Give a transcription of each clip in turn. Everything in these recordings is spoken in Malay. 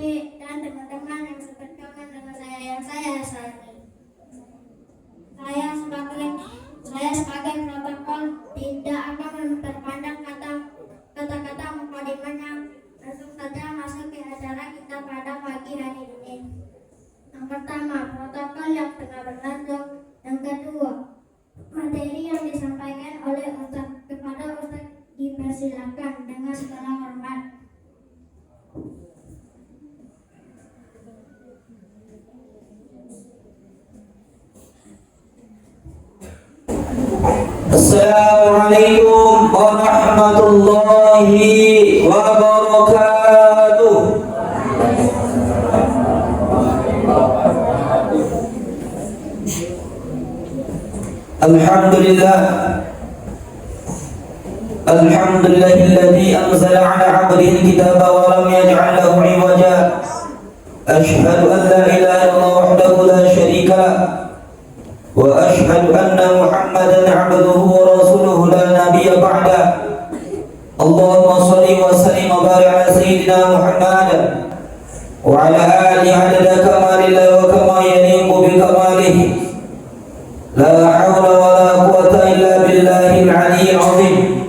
adik-adik dan teman-teman yang seberkangan dengan saya yang saya sayangi. Saya sebagai protokol tidak akan memperpanjang kata-kata mukadimahnya. Langsung saja masuk ke acara kita pada pagi hari ini. Yang pertama, protokol yang tengah berlangsung. Yang kedua, materi yang disampaikan oleh Ustaz. Kepada Ustaz dipersilakan dengan segala hormat. Assalamualaikum warahmatullahi wabarakatuh. Alhamdulillahilladzi anzala ala 'abdihi al-kitaba wa lam yaj'al lahu 'iwaja. Asyhadu an la ilaha illallah wahdahu la syarika lah. وأشهد أن محمدا عبده ورسوله لا نبي بعده. اللهم صل وسلم وبارك على سيدنا محمد وعلى آله عدد كمال الله وكما يليق بكماله. لا حول ولا قوة إلا بالله العلي العظيم.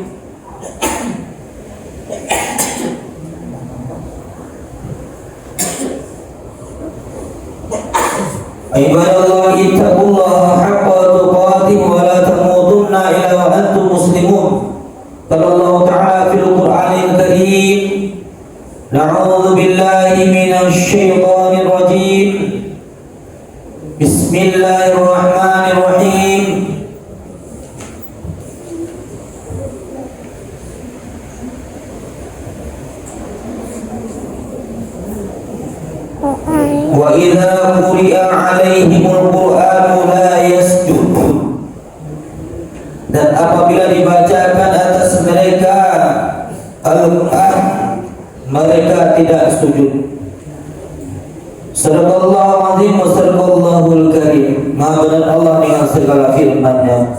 Ibadallah ittaqullaha haqqa tuqatih wa la tamutunna illa wa antum muslimun. Qala Allah Ta'ala fil Qur'anil Karim, na'udzu billahi minasy syaithanir rajim. Bismillahirrahmanirrahim. Wa idza quri'a 'alaihimul Qur'anu la yasjudun. Dan apabila dibacakan atas mereka Al-Qur'an, mereka tidak sujud. Sadaqallahu azim wa sadaqallahul karim. Maha benar Allah dengan segala firman-Nya.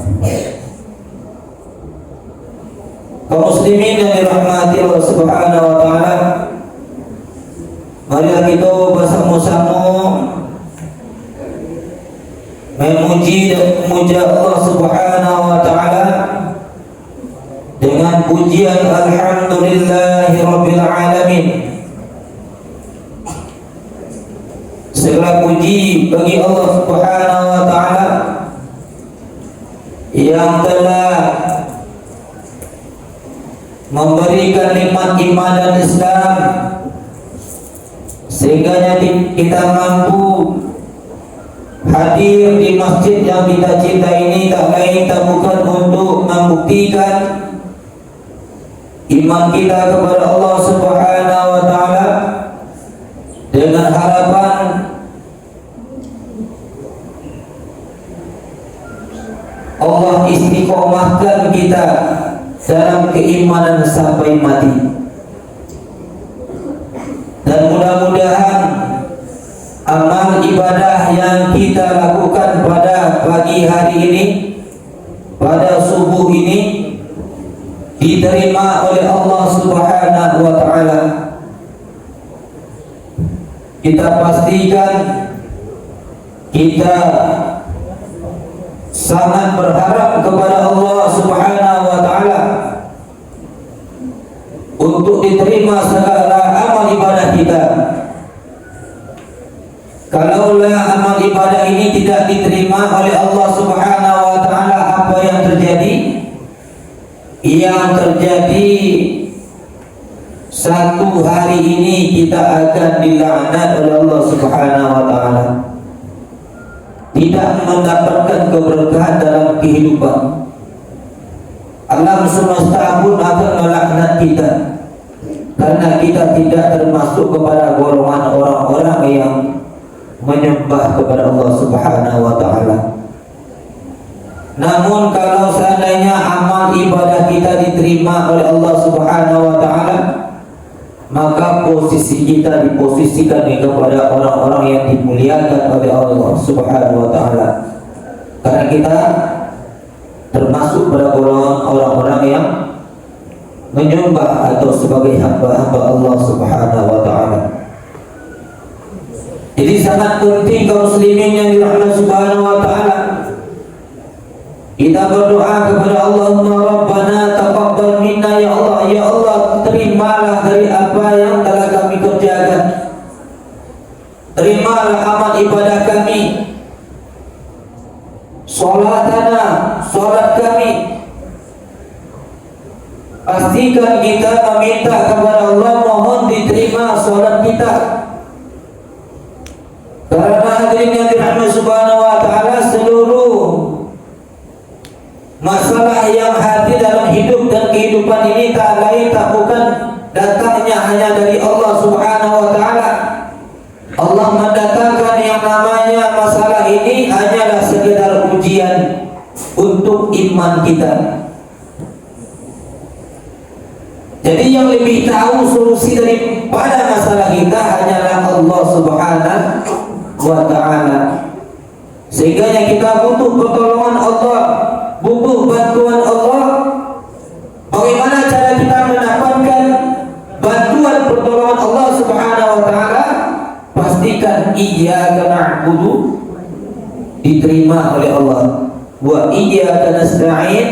Kaum muslimin yang dirahmati Allah Subhanahu wa taala, mari kita bersama-sama memuji dan memuja Allah Subhanahu wa taala dengan pujian alhamdulillahirabbil alamin. Segala puji bagi Allah Subhanahu wa taala yang telah memberikan nikmat iman dan Islam, sehingga kita mampu hadir di masjid yang kita cinta ini tak lain tak bukan untuk membuktikan iman kita kepada Allah Subhanahu wa taala, dengan harapan Allah istiqomahkan kita dalam keimanan sampai mati. Dan mudah-mudahan amal ibadah yang kita lakukan pada pagi hari ini, pada subuh ini, diterima oleh Allah Subhanahu wa taala. Kita pastikan kita sangat berharap kepada Allah Subhanahu wa taala untuk diterima segala amal ibadah kita. Kalaulah amal ibadah ini tidak diterima oleh Allah Subhanahu wa taala, apa yang terjadi? Yang terjadi satu hari ini kita akan dilaknat oleh Allah Subhanahu wa taala, tidak mendapatkan keberkahan dalam kehidupan. Alam semesta pun akan melaknat kita karena kita tidak termasuk kepada golongan orang-orang yang menyembah kepada Allah Subhanahu wa taala. Namun kalau seandainya amal ibadah kita diterima oleh Allah Subhanahu wa taala, maka posisi kita diposisikan kepada orang-orang yang dimuliakan oleh Allah Subhanahu wa taala. Karena kita termasuk pada golongan orang-orang yang menyembah atau sebagai hamba-hamba Allah Subhanahu wa taala. sangat penting kaum muslimin yang dirahmati Subhanahu wa taala. Kita berdoa kepada Allahumma Rabbana taqabbal minna, ya Allah, terimalah dari apa yang telah kami kerjakan. Terimalah amal ibadah kami, salat kami. Pastikan kita meminta kepada Allah, mohon diterima salat kita. Karena hadirin yang dirahmati Subhanahu wa taala, seluruh masalah yang hadir dalam hidup dan kehidupan ini tak lain tak bukan datangnya hanya dari Allah Subhanahu wa taala. Allah mendatangkan yang namanya masalah ini hanyalah sekedar ujian untuk iman kita. Jadi yang lebih tahu solusi daripada masalah kita hanyalah Allah Subhanahu wa ta'ala. Sehingga yang kita butuh pertolongan Allah, butuh bantuan Allah. Bagaimana cara kita mendapatkan bantuan pertolongan Allah Subhanahu wa ta'ala? Pastikan iyyaka na'budu diterima oleh Allah, wa iyyaka nasta'in,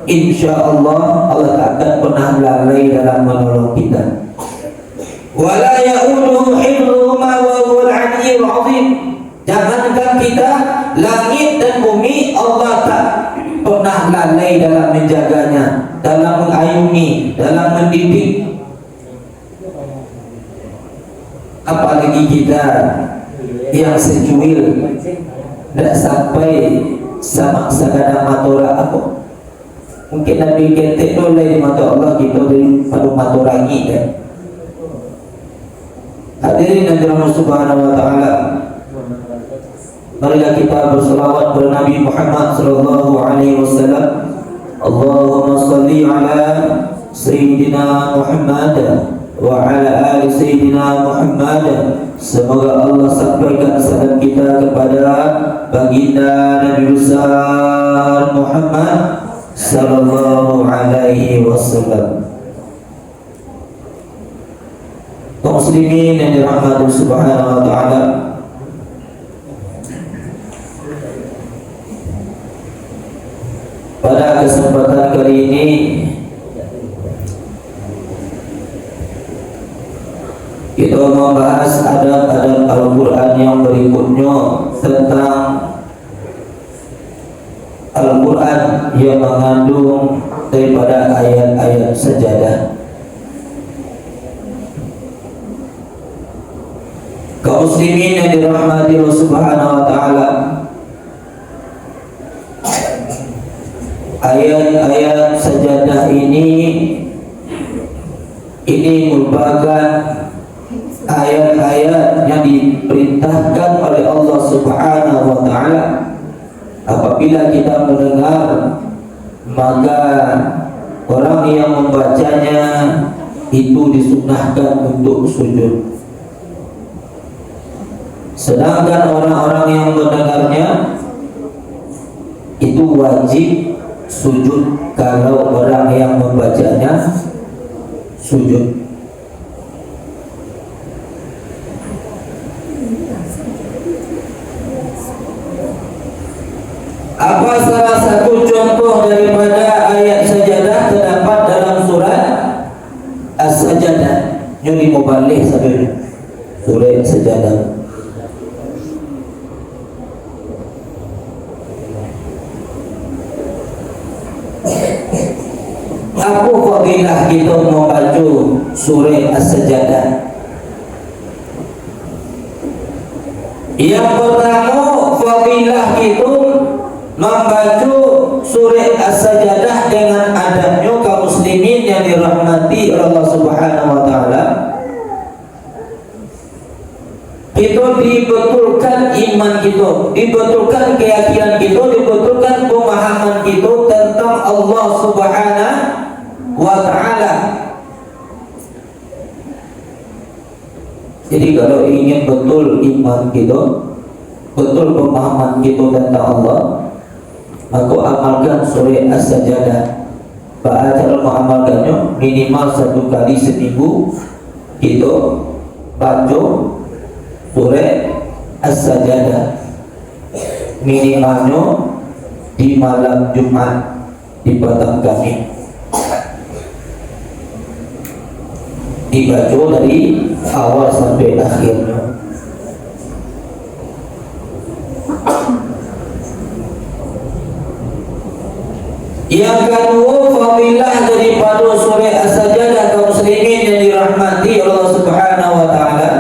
insyaallah Allah tak akan pernah lalai dalam menolong kita. Wala ya'uduhu hifdhuhuma wa huwal 'aliyyul 'azim. Jangankan kita, langit dan bumi Allah tak pernah lalai dalam menjaganya, dalam mengayomi, dalam mendidik. Apalagi kita yang secuil, tidak sampai sama sekadar matura apa. Mungkin Nabi ketik oleh di mata Allah kita dari pada maturangi kan. Hadirin yang dirahmati Subhanahu wa taala, marilah kita berselawat kepada Nabi Muhammad sallallahu alaihi wasallam. Allahumma shalli ala sayyidina Muhammad wa ala ali sayyidina Muhammad. Semoga Allah sampaikan salam kita kepada baginda Nabi besar Muhammad sallallahu alaihi wasallam. Kaum muslimin yang dirahmati Subhanahu wa taala, pada kesempatan kali ini kita membahas adab-adab Al-Quran yang berikutnya tentang Al-Quran yang mengandung daripada ayat-ayat sajadah. Kaum muslimin yang dirahmati Allah Subhanahu wa taala, ayat-ayat sajadah ini merupakan ayat-ayat yang diperintahkan oleh Allah Subhanahu wa taala. Apabila kita mendengar, maka orang yang membacanya itu disunahkan untuk sujud. Sedangkan orang-orang yang mendengarnya itu wajib sujud kalau orang yang membacanya sujud. Apa salah satu contoh daripada ayat sajadah terdapat dalam surat As-Sajadah. Jadi mubalik saja surat Sajadah. Apa fadilah kita membaca surah As-Sajadah? Yang pertama, fadilah itu membaca surah As-Sajadah dengan adabnya kaum muslimin yang dirahmati Allah Subhanahu wa taala. Kita dibetulkan iman kita, dibetulkan keyakinan kita, dibetulkan pemahaman kita tentang Allah Subhanahu wa taala. Jadi kalau ingin betul iman kita, betul pemahaman kita tentang Allah, maka amalkan surah As-Sajadah. Cara mengamalkannya minimal 1 kali seminggu kita baca surah as-sajadah, minimalnya di malam Jumat di petang kami dibaca dari awal sampai akhirnya. Yang kedua, fadilah daripada surah As-Sajadah kaum muslimin yang dirahmati Allah Subhanahu wa taala.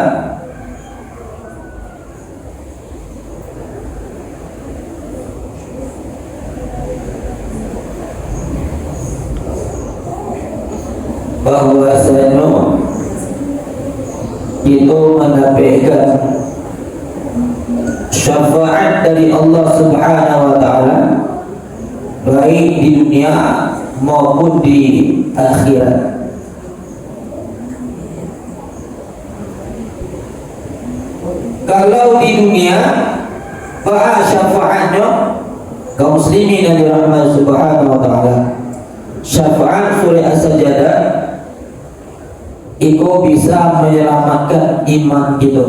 Bahwasanya itu mendapatkan syafaat dari Allah Subhanahu wa taala baik di dunia maupun di akhirat. Kalau di dunia bahas syafaatnya kaum muslimin yang dirahmati Subhanahu wa taala, syafaat surah As-Sajadah itu bisa menyelamatkan iman kita,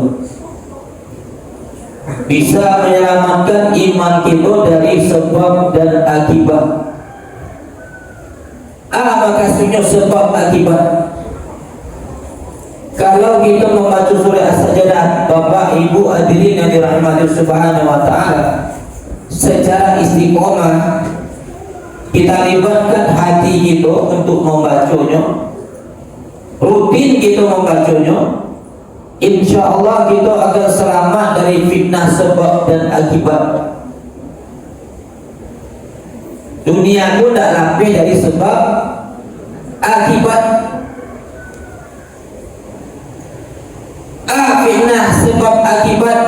bisa menyelamatkan iman kita dari sebab dan akibat. Apa maksudnya sebab akibat? Kalau kita membaca surah As-Sajadah, Bapak Ibu hadirin yang dirahmati Subhanahu wa taala, secara istiqomah kita libatkan hati kita untuk membacanya, rutin kita membacanya, insya Allah kita akan selamat dari fitnah sebab dan akibat. Dunia pun tak lapis dari sebab akibat. Fitnah sebab akibat.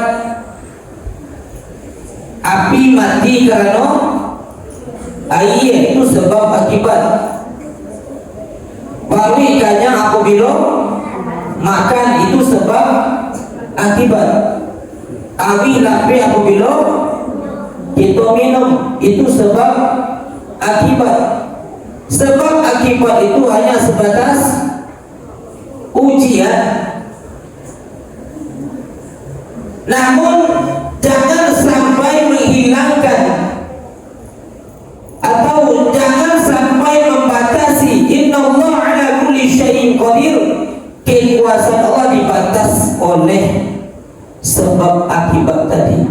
Api mati karena air, itu sebab akibat. Baru ikannya apabila makan, itu sebab akibat. Air lapis apabila kita minum, itu sebab akibat. Sebab akibat itu hanya sebatas ujian. Namun jangan sampai menghilangkan atau jangan sampai membatasi innallaha ala kulli syai'in qadir. Kekuasaan Allah dibatas oleh sebab akibat tadi.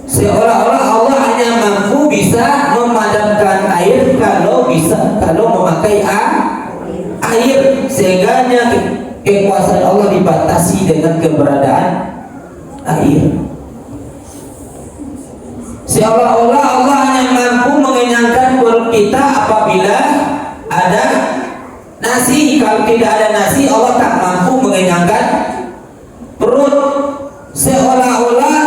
Seolah-olah Allah hanya mampu bisa memadamkan air kalau memakai air, sehingga kekuasaan Allah dibatasi dengan keberadaan air. Seolah-olah Allah hanya mampu mengenyangkan perut kita apabila ada nasi. Kalau tidak ada nasi, Allah tak mampu mengenyangkan perut. Seolah-olah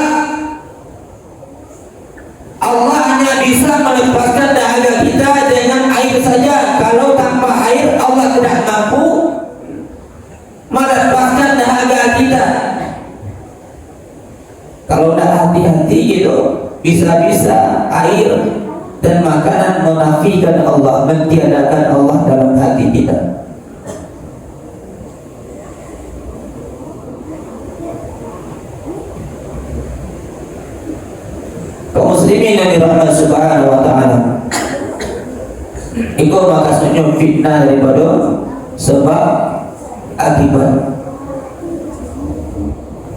Allah hanya bisa melepaskan dahaga kita dengan air saja. Kalau tanpa air, Allah tidak mampu melepaskan dahaga kita. Kalau tidak hati-hati gitu, bisa-bisa air dan makanan menafikan Allah, mentiadakan Allah dalam hati kita. Kaum muslimin yang dirahmati Subhanahu wa taala, itu maksudnya fitnah daripada sebab akibat.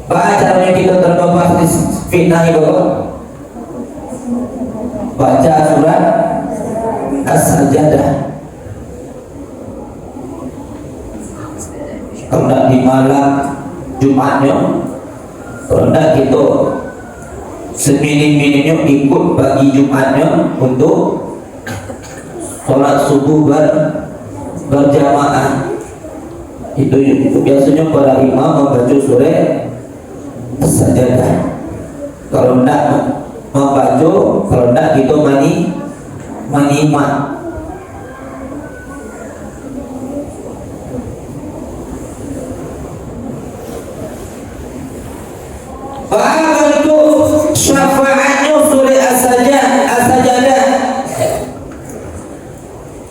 Baca caranya kita terbebas di fitnah itu. Baca surat As-Sajadah. Kalau tidak di malam Jumatnya, kalau tidak kita seminim-minimnya ikut bagi Jumatnya untuk sholat subuh berjamaah. Itu biasanya para imam membaca surah As-Sajadah. Kalau tidak membaca, kalau tidak kita menyimak. Apa itu syafaatnya surah As-Sajadah?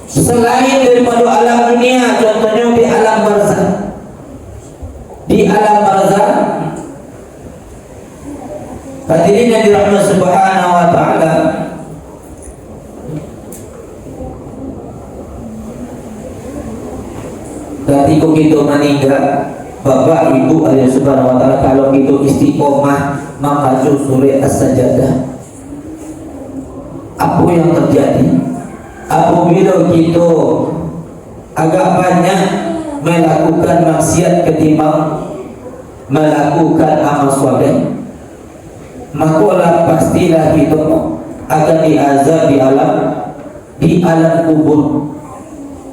Selain daripada alam dunia, contohnya di alam barzakh. Di alam barzakh Hadirin yang dirahmati Subhanahu wa taala, ketika kita meninggal, Bapak Ibu Allah Subhanahu wa taala, kalau kita istiqomah membaca surah As-Sajdah, apa yang terjadi apabila kita agak banyak melakukan maksiat ketimbang melakukan amal soleh, maka pastilah kita akan diazab di alam kubur.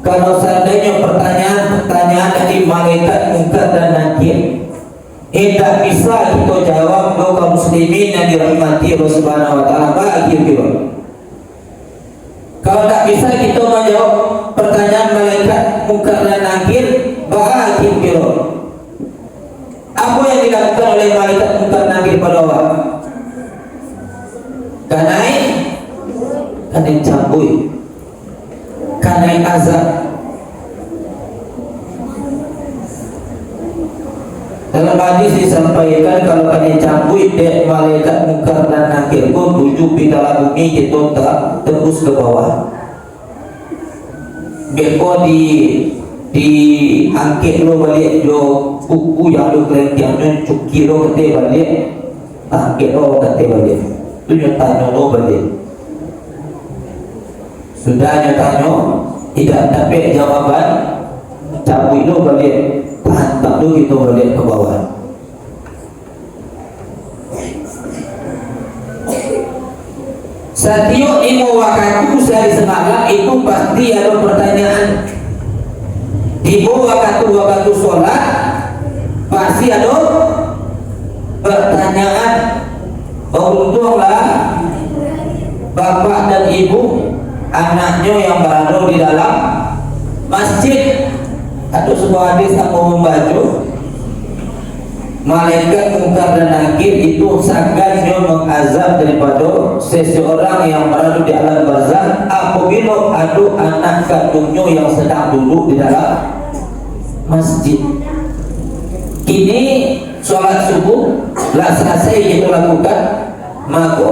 Kalau seandainya pertanyaan dari malaikat Munkar dan Nakir tidak bisa kita jawab, kaum muslimin yang dirahmati Allah Subhanahu wa taala, bagaimana? Kalau tak bisa kita menjawab pertanyaan malaikat Munkar dan Nakir, bagaimana? Apa yang dilakukan oleh malaikat Munkar dan Nakir pada awak? Kanai cambui, kanai azab. Dalam hadis disampaikan kalau kanai cambui dek malaikat Munkar dan Nakir pun tujuh di dalam bumi kita tak tembus ke bawah. Beko diangkat lo balik lo buku yang lo kelengkian cuki lo kete balik, angkat lo kete balik. Tu nyatanya lo balik. Sudah nyatanya tidak dapat jawaban, cabut lo balik, hantar lo kita balik ke bawah. Setiap ilmu waktu sehari semalam itu pasti ada pertanyaan. Di bawah waktu sholat pasti ada pertanyaan. Beruntunglah bapak dan ibu anaknya yang berada di dalam masjid. Ada sebuah hadis aku membaca, malaikat Munkar dan Nakir itu sangatnya mengazab daripada seseorang yang berada di alam barzakh apabila ada anak kandungnya yang sedang duduk di dalam masjid. Ini sholat subuh lah selesai kita lakukan, maka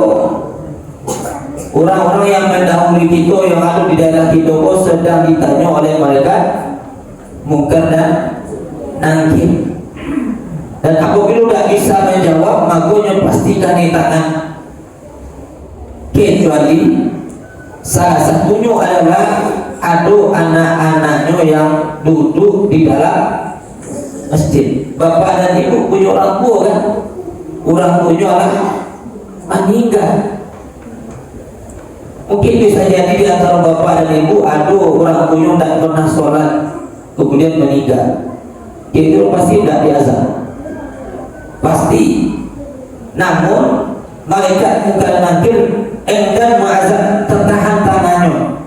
orang-orang yang mendahului kita yang ada di daerah kita sedang ditanya oleh malaikat Munkar dan Nakir. Dan apabila tidak bisa menjawab, makanya pastikan di tangan, kecuali salah satunya adalah ada anak-anaknya yang duduk di dalam masjid. Bapak dan ibu punya orang tua kan, orang tuanya adalah meninggal. Mungkin bisa jadi di antara bapak dan ibu ada orang tuanya tidak pernah sholat kemudian meninggal, itu pasti tidak diazab, pasti. Namun malaikat Munkar dan Nakir enggan mengazab, tertahan tangannya,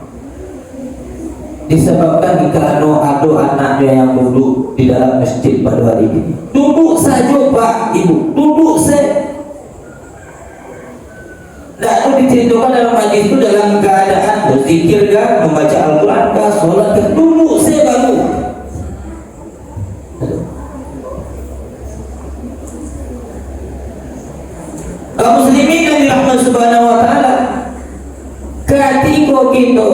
disebabkan karena ada anaknya yang duduk di dalam masjid pada hari ini. Duduk saja pak ibu, duduk saja. Tidak ada diceritakan dalam hadis itu dalam keadaan berzikir kan, membaca Al-Quran kan, sholat kan, duduk saja baru. Kaum muslimin yang dirahmati Subhanahu wa taala, ketika kita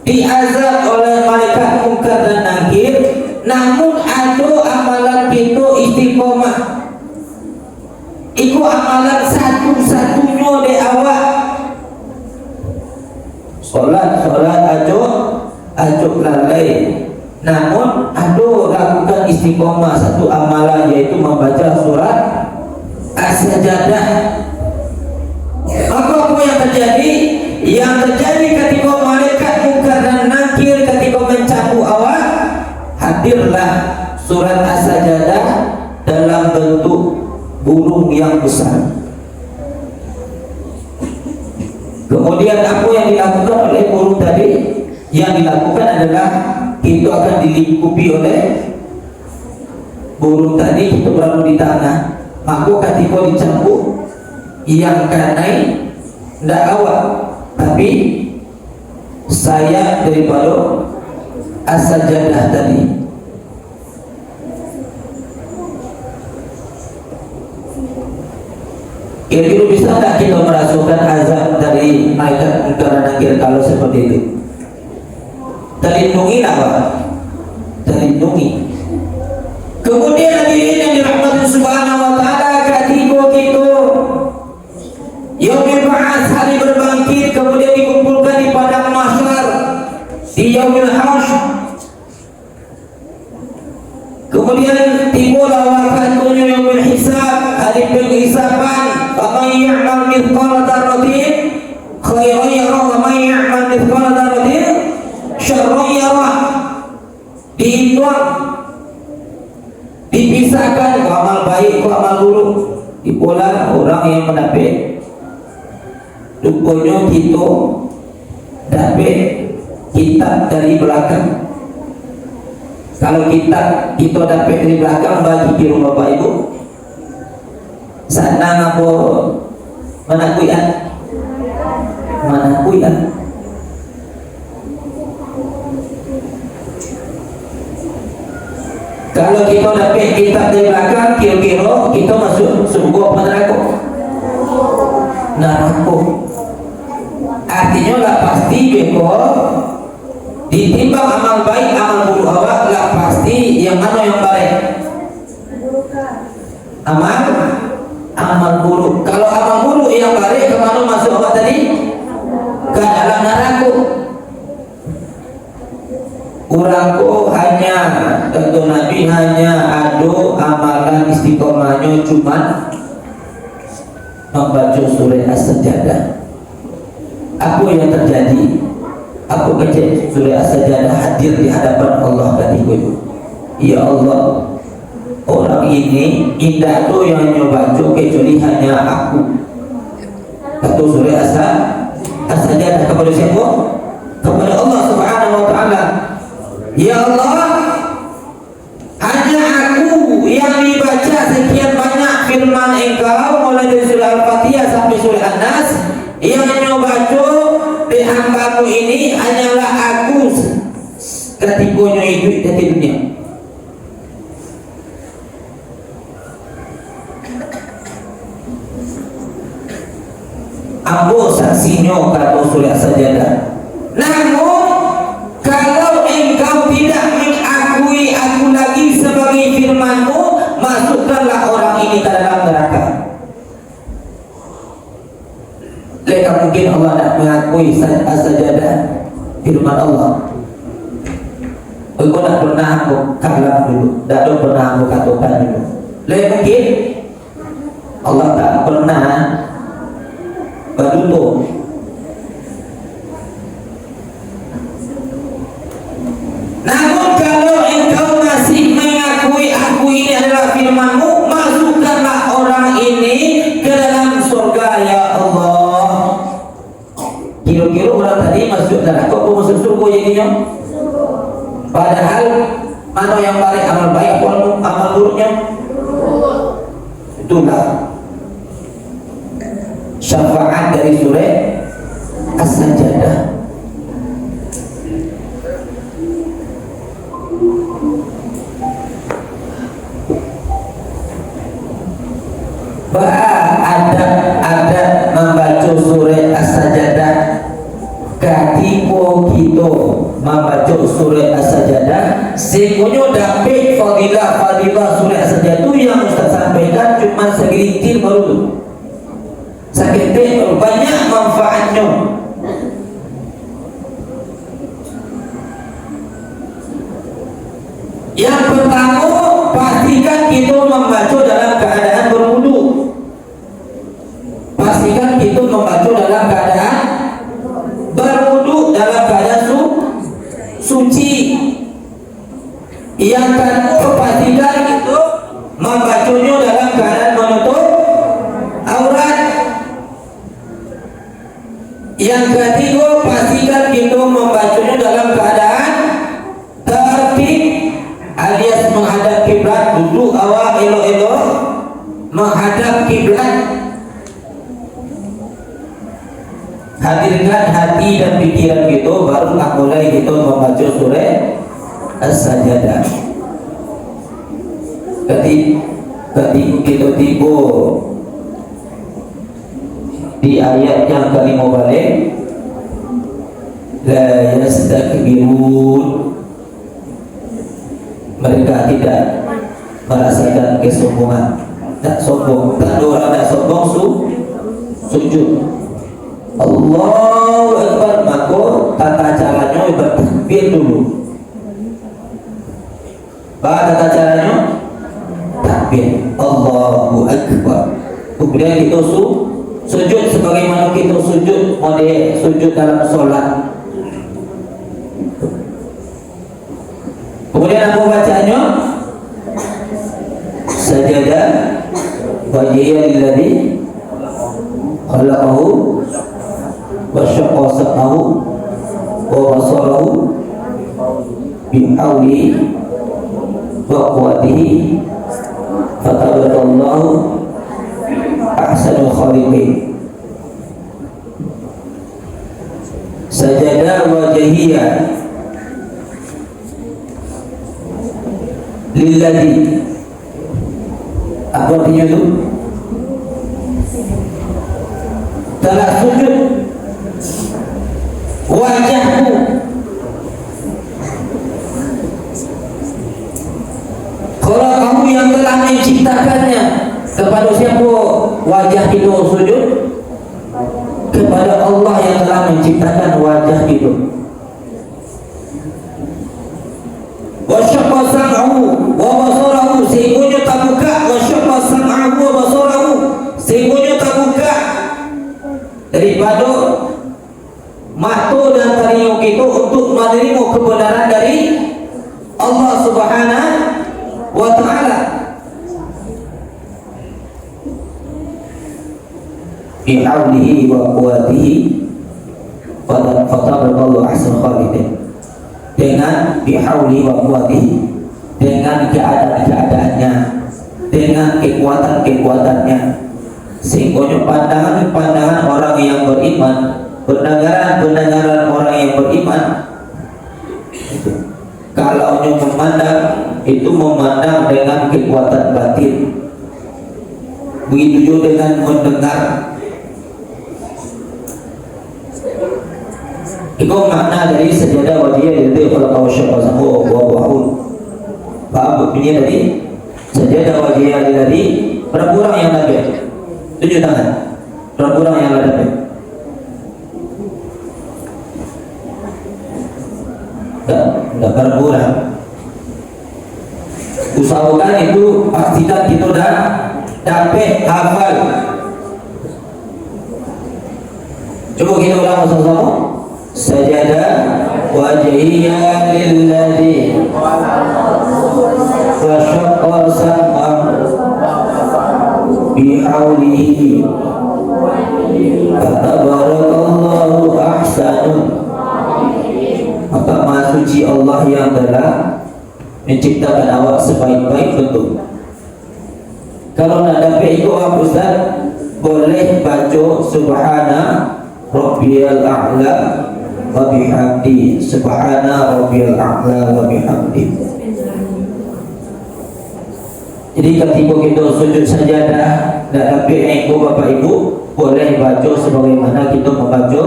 diazab oleh malaikat Munkar dan Nakir, namun ada amalan kita istiqomah, itu amalan satu-satunya di awal sholat ajuk lalai, namun ada lakukan istiqomah satu amalan, yaitu membaca surat As-Sajdah. Maka apa yang terjadi? Yang terjadi ketika malaikat Munkar dan Nakir ketika mencabut awak, hadirlah surat As-Sajdah dalam bentuk burung yang besar. Kemudian apa yang dilakukan oleh burung tadi? Yang dilakukan adalah kita akan dilingkupi oleh burung tadi, kita berada di tanah. Maka ketika dicabut, yang kanai tidak awak, tapi sayap daripada As-Sajdah tadi. Kira-kira bisa tidak kita merasakan azab dari malaikat munkar dan nakir kalau seperti itu? Terlindungi apa? Terlindungi. Kemudian hadirin yang dirahmati Subhanahu wa taala, ketika kita yaumil ba'ats, hari berbangkit, kemudian dikumpulkan di padang mahsyar, di yaumil hasyr. Kemudian tibalah waktunya yaumil hisab, hari penghisaban. Faman ya'mal mithqala dzarratin khairan yarah wa man ya'mal mithqala dzarratin syarran yarah. Dihitung, dipisahkan amal baik, amal buruk. Dipola orang yang mendapat rupanya kita dapat kitab dari belakang. Kalau kita dapat dari belakang, bagi di rumah Bapak Ibu sana ngapo manakuyan. Kalau kita dapat kitab dari belakang, kira-kira kita masuk surga apa neraka? Neraka. Artinya lah pasti beko ditimbang amal baik, amal buruk awak lah pasti yang mana yang baik? Amal buruk. Kalau amal buruk yang baik, kemana masuk awak tadi? Ke dalam neraka. Urangku hanya, tentu Nabi hanya ada amalan istiqomahnya cuma membaca surah As-Sajdah. Apa yang terjadi? Apa kecil surah As-Sajdah hadir di hadapan Allah ketika itu? Ya Allah, orang ini indah tu yang nyoba kecuali hanya aku. Satu surah As-Sajdah kepada siapa? Kepada Allah Subhanahu wa taala. Ya Allah, hanya aku yang dibaca sekian banyak firman Engkau mulai dari surah Al-Fatihah sampai surah An-Nas, yang nyoba di hambamu ini hanyalah aku ketikanya hidup di dunia. Ambo saksinya kata surah Sajdah. Namun kalau engkau tidak mengakui aku lagi sebagai firmanmu, masukkanlah orang ini ke dalam neraka. Leka mungkin Allah tidak mengakui As-Sajdah firman Allah. Aku tak pernah aku kalam dulu, tak pernah aku katakan dulu. Leka mungkin Allah tak pernah beruntung. Namun kalau engkau masih mengakui aku ini adalah firmanmu, masukkanlah orang ini ke dalam surga ya Allah. Kira-kira orang tadi masuk neraka atau masuk surga jadinya? Padahal mana yang baik, amal baik atau amal buruknya? Itulah syafaat dari surah As-Sajdah. Ada membaca surah As-Sajdah ketika kita membaca surah As-Sajdah semuanya dapat fadilah surah As-Sajdah itu yang Ustaz sampaikan cuma segelintir baru segelintir banyak manfaatnya. Yang pertama, pastikan kita membaca dalam keadaan berwudu. Pastikan kita membaca dalam keadaan berwudu, dalam keadaan suci. Yang kedua, pastikan kita membacanya dalam keadaan menutup aurat. Yang ketiga, pastikan kita membacanya dalam keadaan tertib alias menghadap kiblat, duduk awak elok-elok menghadap kiblat. Hadirkan hati dan pikiran kita, baru mulai kita membaca surah As-Sajdah. Ketika kita tiba di ayat yang ke-15, la yastakbirun, mereka tidak merasakan kesombongan, tak sombong, tak orang tak sombong sujud. Allahu Akbar, maka tata caranya bertakbir dulu. Tata caranya takbir, Allahu Akbar. Kemudian kita sujud sebagaimana kita sujud model sujud dalam solat. Kemudian apa bacanya? Sajada wajhiya lilladzi khalaqahu wa syaqqa sam'ahu wa basarahu bihawlihi wa quwwatihi fatabarakallahu ahsanul khaliqin. Sajada wajhiya lilladzi, apa artinya itu? Telah sujud wajahmu kalau kamu yang telah menciptakannya. Kepada siapa wajah itu sujud? Kepada Allah yang telah menciptakan wajah itu. Wa syaqqa sam'ahu wa basarahu, sehingga tak buka. Wa syaqqa sam'ahu wa basarahu, sehingga tak buka daripada mata dan telinga kita untuk menerima kebenaran dari Allah Subhanahu wa ta'ala. Bi'aulihi wa quwwatihi fatabarakallahu ahsanul khaliqin. Dengan bihaulihi wa quwwatihi, dengan keadaannya, dengan kekuatannya, sehingga pandangan orang yang beriman, pendengaran orang yang beriman, kalau memandang itu memandang dengan kekuatan batin. Begitu juga dengan mendengar. Itu makna dari sajadah wajhiyah lilladzi khalaqahu wa syaqqa sam'ahu wa basarahu. Paham bunyinya tadi? Sajadah wajhiyah lilladzi, berapa orang yang ada? 7 tangan. Berapa orang yang ada? Tidak berapa orang. Usahakan itu, pastikan kita dah dapat hafal. Coba kita ulang sama-sama. Sajada wajhiya lilladzi wa syaqqa sam'ahu bihaulihi fatabarakallahu ahsanul. Maka Maha Suci Allah yang telah menciptakan awak sebaik-baik bentuk. Kalau nak dapat ikut apa Ustaz, boleh baca subhana rabbiyal a'la wa bihamdi, subhana rabbiyal a'la wa bihamdi. Jadi ketika kita sujud sajadah nak dapat ikut Bapak Ibu, boleh baca sebagaimana kita membaca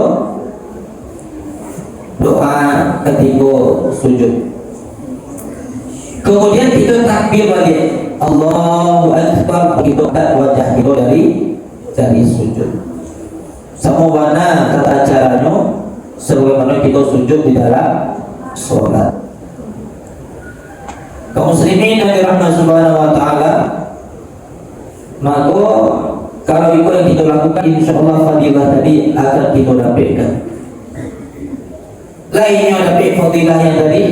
doa ketika sujud. Kemudian kita takbir balik, Allahu Akbar, kita angkat wajah kita dari sujud. Sama mana tata caranya sebagaimana kita sujud di dalam sholat. Kaum muslimin yang dirahmati Subhanahu wa ta'ala, maka kalau itu yang kita lakukan, insyaallah fadilah tadi akan kita dapatkan. Lainnya dapat fadilah yang tadi,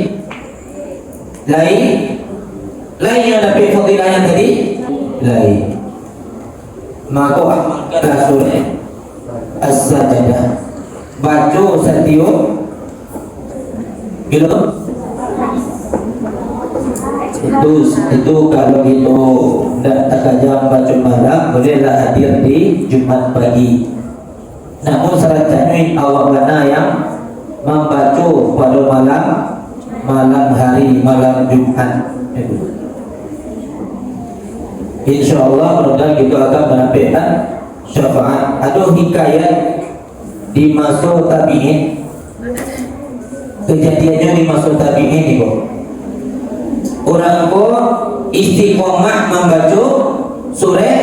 lainnya dapat fadilah yang tadi, lain. Maka amalkan surah As-Sajdah, baca setiap bila itu kalau kita tidak takajam baca malam, bolehlah hadir di Jumat pagi. Namun syaratnya awak mana yang membaca pada malam hari, malam Jumat. InsyaAllah mudah kita akan mendapatkan syafaat. Ada hikayat di masa tabi'in, kejadiannya di masa tabi'in itu orang ko istiqomah membaca surah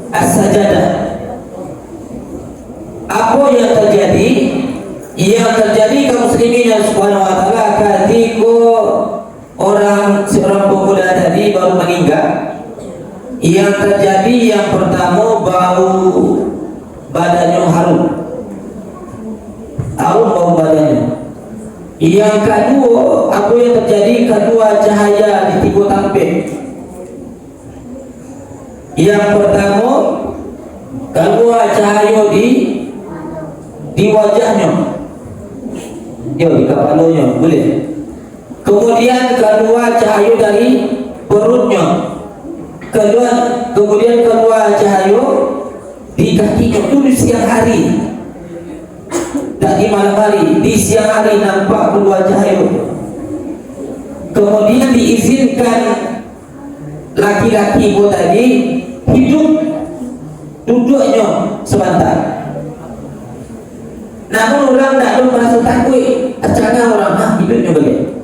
As-Sajdah. Apa yang terjadi? Yang terjadi kaum muslimin yang subhanahu wa ta'ala ketika seorang pemuda tadi baru meninggal, yang terjadi yang pertama bau badannya harum bau badannya. Yang kedua, apa yang terjadi? Kedua, cahaya di tiga tampil. Yang pertama, kedua cahaya di wajahnya, di kepalanya, boleh. Kemudian kedua cahaya dari perutnya. Kemudian kedua cahaya di kakinya. Itu di siang hari, tak di malam hari. Di siang hari nampak kedua cahaya. Kemudian diizinkan laki-laki itu tadi hidup duduknya sebentar. Namun orang tak ada merasa takut. Acaranya orang hidupnya bagaimana.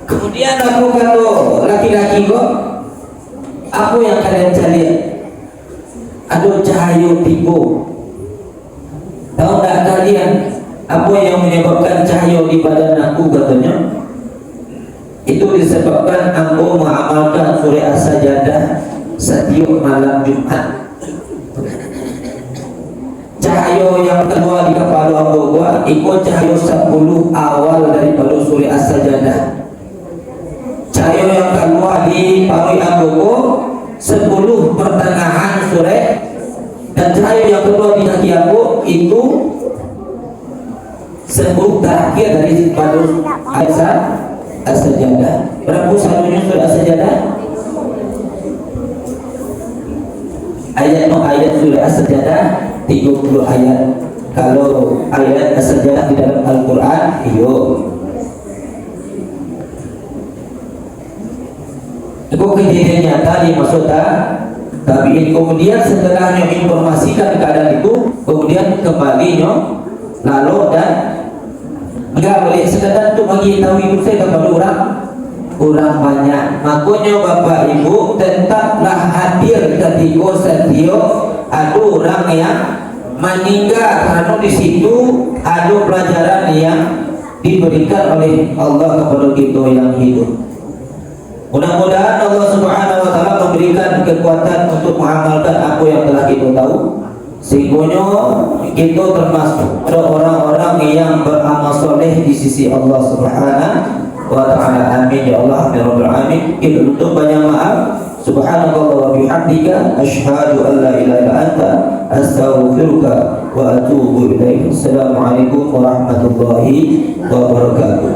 Kemudian aku kata laki-laki kok, apa yang kalian cari? Ada cahaya tiga. Tahu tak kalian apa yang menyebabkan cahaya di badan aku? Katanya itu disebabkan aku mengamalkan surah As-Sajdah setiap malam Jumat. Cahaya yang keluar di kepala aku ikut cahaya 10 awal daripada surah As-Sajdah. Cahaya yang keluar di paru aku 10 pertengahan surah, dan cahaya yang kedua di kaki aku itu 10 terakhir dari pada ayat As-Sajdah. Berapa satunya surah As-Sajdah? Ayat surah As-Sajdah 30 ayat. Kalau ayat As-Sajdah di dalam Al-Quran, itu kejadian nyata di masa tabi'in. Kemudian setelahnya informasikan keadaan itu, kemudian kembalinya lalu dan enggak boleh sekadar untuk bagi tahu ibu saya kepada orang banyak. Makanya bapak ibu tetaplah hadir ketika setiap ada orang yang meninggal, karena di situ ada pelajaran yang diberikan oleh Allah kepada kita yang hidup. Mudah-mudahan Allah Subhanahu wa ta'ala memberikan kekuatan untuk mengamalkan apa yang telah kita tahu, sehingga kita termasuk orang-orang yang beramal soleh di sisi Allah Subhanahu wa ta'ala. Amin ya Allah ya Rabbal alamin. Kita tutup banyak maaf. Subhanakallah wa bihamdika asyhadu an la ilaha illa anta astaghfiruka wa atubu ilaik. Assalamualaikum warahmatullahi wabarakatuh.